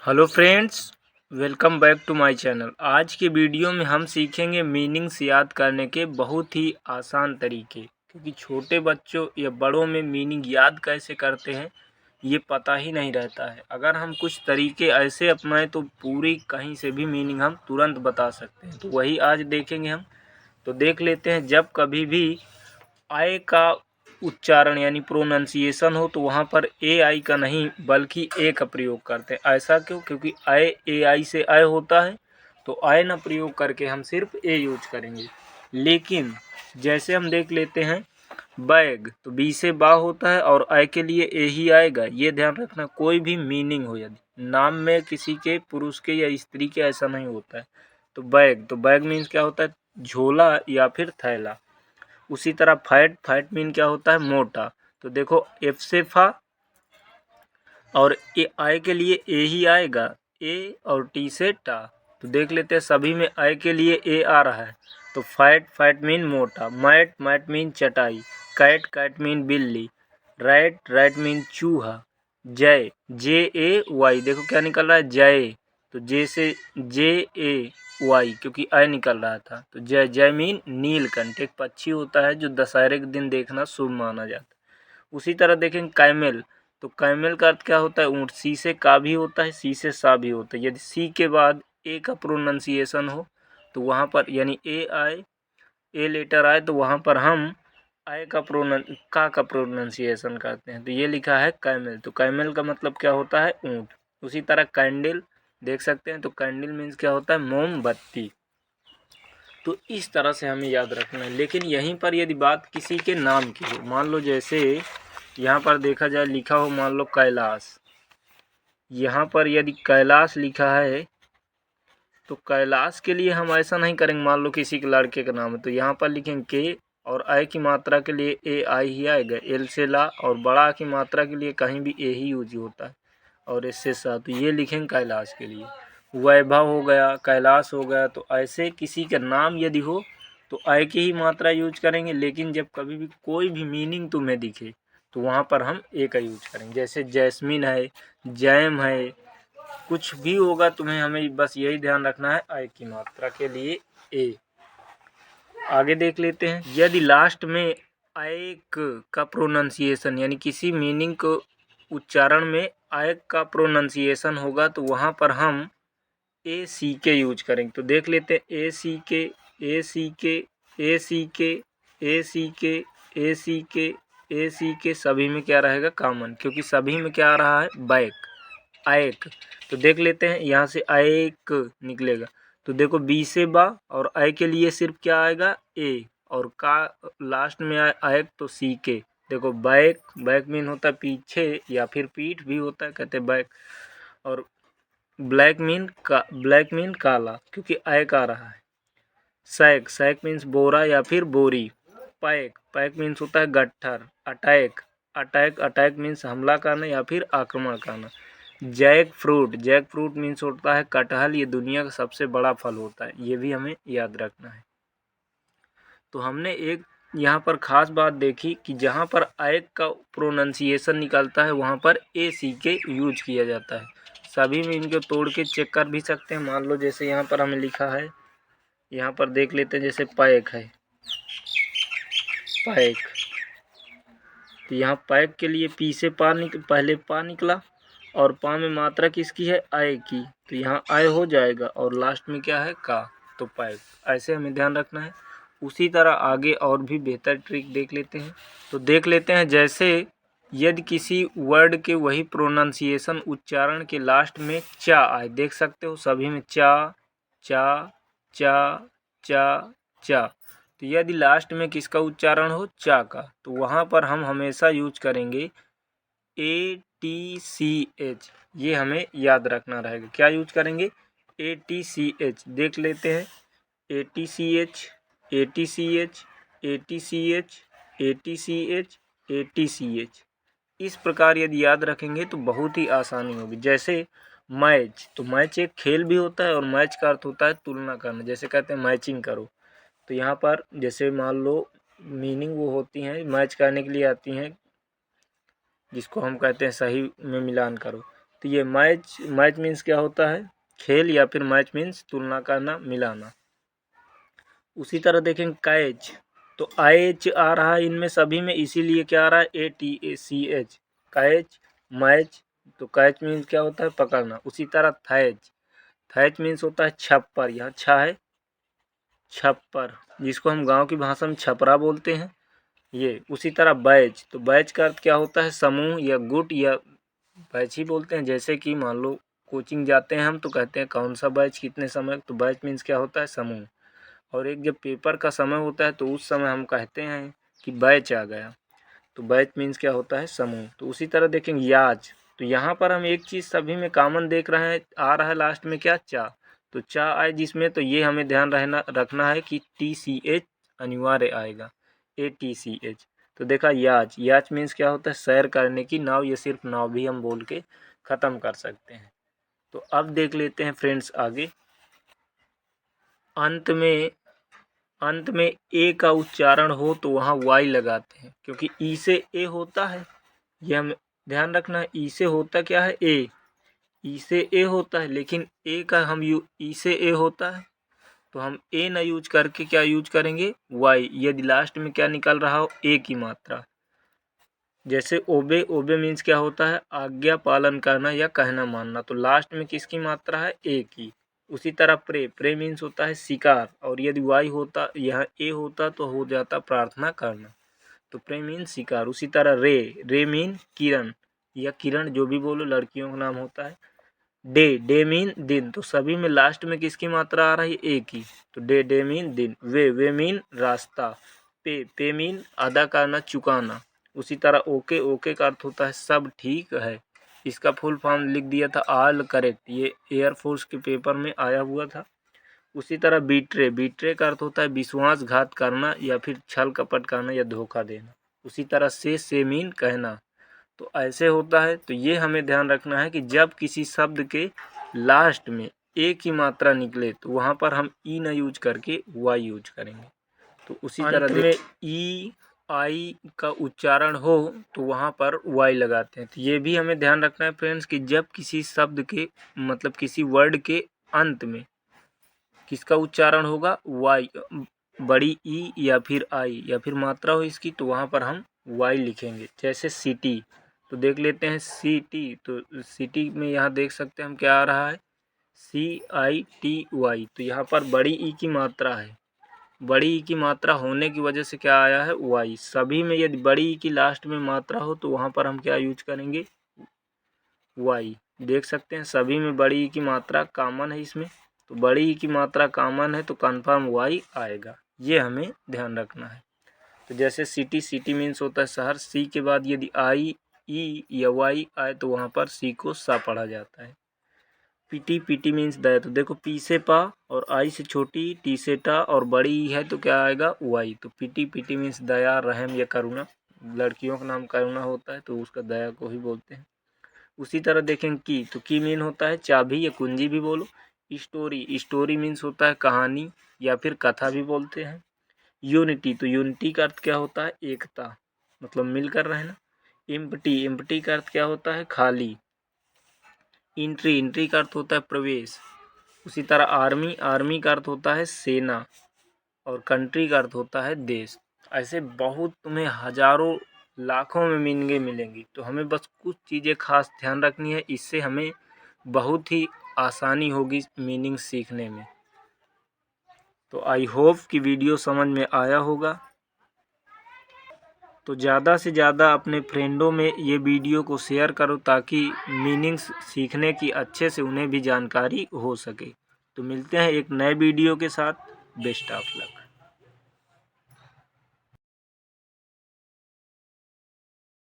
Hello friends, welcome back to my channel. आज के video में हम सीखेंगे मीनिंग्स याद करने के बहुत ही आसान तरीके, क्योंकि छोटे बच्चों या बड़ों में मीनिंग याद कैसे करते हैं ये पता ही नहीं रहता है। अगर हम कुछ तरीके ऐसे अपनाएं तो पूरी कहीं से भी मीनिंग हम तुरंत बता सकते हैं। तो वही आज देखेंगे हम। तो देख लेते हैं, जब कभी भी आय का उच्चारण यानी प्रोनंसिएशन हो तो वहाँ पर ए आई का नहीं बल्कि ए का प्रयोग करते हैं। ऐसा क्यों? क्योंकि आय ए आई से आय होता है, तो आय ना प्रयोग करके हम सिर्फ ए यूज करेंगे। लेकिन जैसे हम देख लेते हैं, बैग तो बी से बा होता है और आय के लिए ए ही आएगा। ये ध्यान रखना, कोई भी मीनिंग हो यदि नाम में किसी के पुरुष के या स्त्री के ऐसा नहीं होता है। तो बैग मीन्स क्या होता है? झोला या फिर थैला। उसी तरह फैट मीन क्या होता है? मोटा। तो देखो, एफ से फा और ए आय के लिए ए ही आएगा, ए और टी से टा। तो देख लेते हैं, सभी में आय के लिए ए आ रहा है। तो फैट मीन मोटा। मैट मीन चटाई। कैट मीन बिल्ली। राइट मीन चूहा। जय जे ए वाई, देखो क्या निकल रहा है? जय। तो जे से जे ए वाई, क्योंकि आय निकल रहा था। तो जय मीन नीलकंठ, एक पक्षी होता है जो दशहरे के दिन देखना शुभ माना जाता है। उसी तरह देखेंगे कैमल, तो कैमल का अर्थ क्या होता है? ऊँट। सी से का भी होता है, सी से सा भी होता है। यदि सी के बाद ए का प्रोनंसिएशन हो तो वहाँ पर यानी ए लेटर आए तो वहाँ पर हम आय का प्रोनंसिएशन करते हैं। तो ये लिखा है कैमल। तो कैमल का मतलब क्या होता है? ऊँट। उसी तरह कैंडल देख सकते हैं, तो कैंडल मीन्स क्या होता है? मोमबत्ती। तो इस तरह से हमें याद रखना है। लेकिन यहीं पर यदि बात किसी के नाम की हो, मान लो जैसे यहाँ पर देखा जाए, लिखा हो मान लो कैलाश। यहाँ पर यदि कैलाश लिखा है तो कैलाश के लिए हम ऐसा नहीं करेंगे, मान लो किसी के लड़के का नाम है तो यहाँ पर लिखेंगे के, और आय की मात्रा के लिए ए आई ही आएगा। एल से ला, और बड़ा की मात्रा के लिए कहीं भी ए ही यूज होता है, और इससे सा। तो ये लिखेंगे कैलाश के लिए। वैभव हो गया, कैलाश हो गया। तो ऐसे किसी का नाम यदि हो तो आय की ही मात्रा यूज करेंगे। लेकिन जब कभी भी कोई भी मीनिंग तुम्हें दिखे तो वहाँ पर हम ए का यूज करेंगे। जैसे जैस्मिन है, जैम है, कुछ भी होगा तुम्हें, हमें बस यही ध्यान रखना है, आय की मात्रा के लिए ए। आगे देख लेते हैं, यदि लास्ट में आय का प्रोनंसिएशन यानी किसी मीनिंग को उच्चारण में आय का प्रोनंसिएशन होगा तो वहाँ पर हम ए सी के यूज करेंगे। तो देख लेते हैं, ए सी के, ए सी के, ए सी के, ए सी के, ए सी के, ए सी के, सभी में क्या रहेगा? कॉमन, क्योंकि सभी में क्या आ रहा है? बैक, आयक। तो देख लेते हैं, यहाँ से आयक निकलेगा। तो देखो, बी से बा और आय के लिए सिर्फ क्या आएगा? ए, और का लास्ट में आयक तो सी के। देखो, बैक मीन होता है पीछे या फिर पीठ भी होता है, कहते हैं बैक। और ब्लैक मीन काला, क्योंकि आयक आ रहा है। सैक मीन्स बोरा या फिर बोरी। पैक मीन्स होता है गट्ठर। अटैक मीन्स हमला करना या फिर आक्रमण करना। जैक फ्रूट मीन्स होता है कटहल। ये दुनिया का सबसे बड़ा फल होता है, ये भी हमें याद रखना है। तो हमने एक यहाँ पर खास बात देखी कि जहाँ पर आयक का प्रोनंसिएशन निकलता है वहाँ पर ए सी के यूज किया जाता है। सभी में इनको तोड़ के चेक कर भी सकते हैं। मान लो जैसे यहाँ पर हमें लिखा है, यहाँ पर देख लेते हैं, जैसे पैक है, पैक। तो यहाँ पैक के लिए पी से पहले पा निकला और पा में मात्रा किसकी है? आय की। तो यहाँ आय हो जाएगा और लास्ट में क्या है? का। तो पैक। ऐसे हमें ध्यान रखना है। उसी तरह आगे और भी बेहतर ट्रिक देख लेते हैं। तो देख लेते हैं, जैसे यदि किसी वर्ड के वही प्रोनाउंसिएशन उच्चारण के लास्ट में चा आए, देख सकते हो सभी में चा चा चा चा चा। तो यदि लास्ट में किसका उच्चारण हो? चा का, तो वहाँ पर हम हमेशा यूज करेंगे ATCH। ये हमें याद रखना रहेगा। क्या यूज करेंगे? ATCH। देख लेते हैं, ATCH ATCH ATCH ATCH ATCH। इस प्रकार यदि याद रखेंगे तो बहुत ही आसानी होगी। जैसे मैच, तो मैच एक खेल भी होता है और मैच का अर्थ होता है तुलना करना। जैसे कहते हैं मैचिंग करो, तो यहाँ पर जैसे मान लो मीनिंग वो होती हैं, मैच करने के लिए आती हैं, जिसको हम कहते हैं सही में मिलान करो। तो ये मैच मीन्स क्या होता है, खेल, या फिर मैच मीन्स तुलना करना, मिलाना। उसी तरह देखेंगे कैच, तो एच आ रहा है इनमें सभी में, इसीलिए क्या आ रहा है ATACH, कैच, मैच। तो कैच मीन्स क्या होता है, पकड़ना। उसी तरह थैच, थैच मीन्स होता है छप्पर, यहाँ छा है छप्पर, जिसको हम गांव की भाषा में छपरा बोलते हैं ये। उसी तरह बैच, तो बैच का अर्थ क्या होता है, समूह या गुट, या बैच ही बोलते हैं। जैसे कि मान लो कोचिंग जाते हैं हम तो कहते हैं कौन सा बैच कितने समय, तो बैच मीन्स क्या होता है, समूह। और एक जब पेपर का समय होता है तो उस समय हम कहते हैं कि बैच आ गया, तो बैच मीन्स क्या होता है, समूह। तो उसी तरह देखेंगे याज, तो यहाँ पर हम एक चीज़ सभी में कॉमन देख रहे हैं, आ रहा है लास्ट में क्या, चा, तो चा आए जिसमें, तो ये हमें ध्यान रखना है कि TCH अनिवार्य आएगा, ATCH। तो देखा याच, याच मीन्स क्या होता है, सैर करने की नाव, ये सिर्फ नाव भी हम बोल के ख़त्म कर सकते हैं। तो अब देख लेते हैं फ्रेंड्स आगे। अंत में ए का उच्चारण हो तो वहाँ वाई लगाते हैं, क्योंकि ई से ए होता है, ये हमें ध्यान रखना है। ई से होता क्या है, ए, ई से ए होता है, लेकिन ए का हम ई से ए होता है तो हम ए ना यूज करके क्या यूज करेंगे, वाई, यदि लास्ट में क्या निकल रहा हो, ए की मात्रा। जैसे ओबे, ओबे मीन्स क्या होता है, आज्ञा पालन करना या कहना मानना, तो लास्ट में किसकी मात्रा है, ए की। उसी तरह प्रे, प्रे मीन्स होता है शिकार, और यदि वाई होता, यहाँ ए होता तो हो जाता प्रार्थना करना, तो प्रे मीन्स शिकार। उसी तरह रे, रे मीन किरण या किरण, जो भी बोलो, लड़कियों का नाम होता है। डे, डे मीन दिन, तो सभी में लास्ट में किसकी मात्रा आ रही है, ए की, तो डे, डे मीन दिन। वे, वे मीन रास्ता। पे, पे मीन अदा करना, चुकाना। उसी तरह ओके, ओके का अर्थ होता है सब ठीक है, इसका फुल फॉर्म लिख दिया था ऑल करेक्ट, ये एयरफोर्स के पेपर में आया हुआ था। उसी तरह बीट्रे, बीट्रे का अर्थ होता है विश्वासघात करना या फिर छल कपट करना या धोखा देना। उसी तरह से मीन कहना, तो ऐसे होता है। तो ये हमें ध्यान रखना है कि जब किसी शब्द के लास्ट में ए की मात्रा निकले तो वहाँ पर हम ई न यूज करके वाई यूज करेंगे। तो उसी तरह में ई आई का उच्चारण हो तो वहाँ पर वाई लगाते हैं। तो ये भी हमें ध्यान रखना है फ्रेंड्स कि जब किसी शब्द के मतलब किसी वर्ड के अंत में किसका उच्चारण होगा, वाई, बड़ी ई या फिर आई या फिर मात्रा हो इसकी, तो वहाँ पर हम वाई लिखेंगे। जैसे सिटी, तो देख लेते हैं सिटी, तो सिटी में यहाँ देख सकते हैं हम क्या आ रहा है, CITY, तो यहाँ पर बड़ी ई की मात्रा है, बड़ी ई की मात्रा होने की वजह से क्या आया है, वाई। सभी में यदि बड़ी ई की लास्ट में मात्रा हो तो वहाँ पर हम क्या यूज करेंगे, वाई। देख सकते हैं सभी में बड़ी ई की मात्रा कॉमन है इसमें, तो बड़ी ई की मात्रा कॉमन है तो कन्फर्म वाई आएगा, ये हमें ध्यान रखना है। तो जैसे सिटी, सिटी मीन्स होता है शहर, सी के बाद यदि आई, ई या वाई आए तो वहाँ पर सी को सा पढ़ा जाता है। पीटी, पीटी मीन्स दया, तो देखो पी से पा और आई से छोटी, टी से टा और बड़ी ई है तो क्या आएगा, वाई। तो पीटी, पीटी मीन्स दया, रहम या करुणा, लड़कियों का नाम करुणा होता है तो उसका दया को ही बोलते हैं। उसी तरह देखेंगे की, तो की मीन होता है चाबी या कुंजी भी बोलो। स्टोरी, स्टोरी मीन्स होता है कहानी या फिर कथा भी बोलते हैं। यूनिटी, तो यूनिटी का अर्थ क्या होता है, एकता, मतलब मिलकर रहना। एम्प्टी, एम्प्टी का अर्थ क्या होता है, खाली। इंट्री, इंट्री का अर्थ होता है प्रवेश। उसी तरह आर्मी, आर्मी का अर्थ होता है सेना और कंट्री का अर्थ होता है देश। ऐसे बहुत तुम्हें हजारों लाखों में मीनिंगें मिलेंगी, तो हमें बस कुछ चीज़ें खास ध्यान रखनी है, इससे हमें बहुत ही आसानी होगी मीनिंग सीखने में। तो आई होप कि वीडियो समझ में आया होगा। तो ज़्यादा से ज़्यादा अपने फ्रेंडों में ये वीडियो को शेयर करो ताकि मीनिंग्स सीखने की अच्छे से उन्हें भी जानकारी हो सके। तो मिलते हैं एक नए वीडियो के साथ। Best of luck.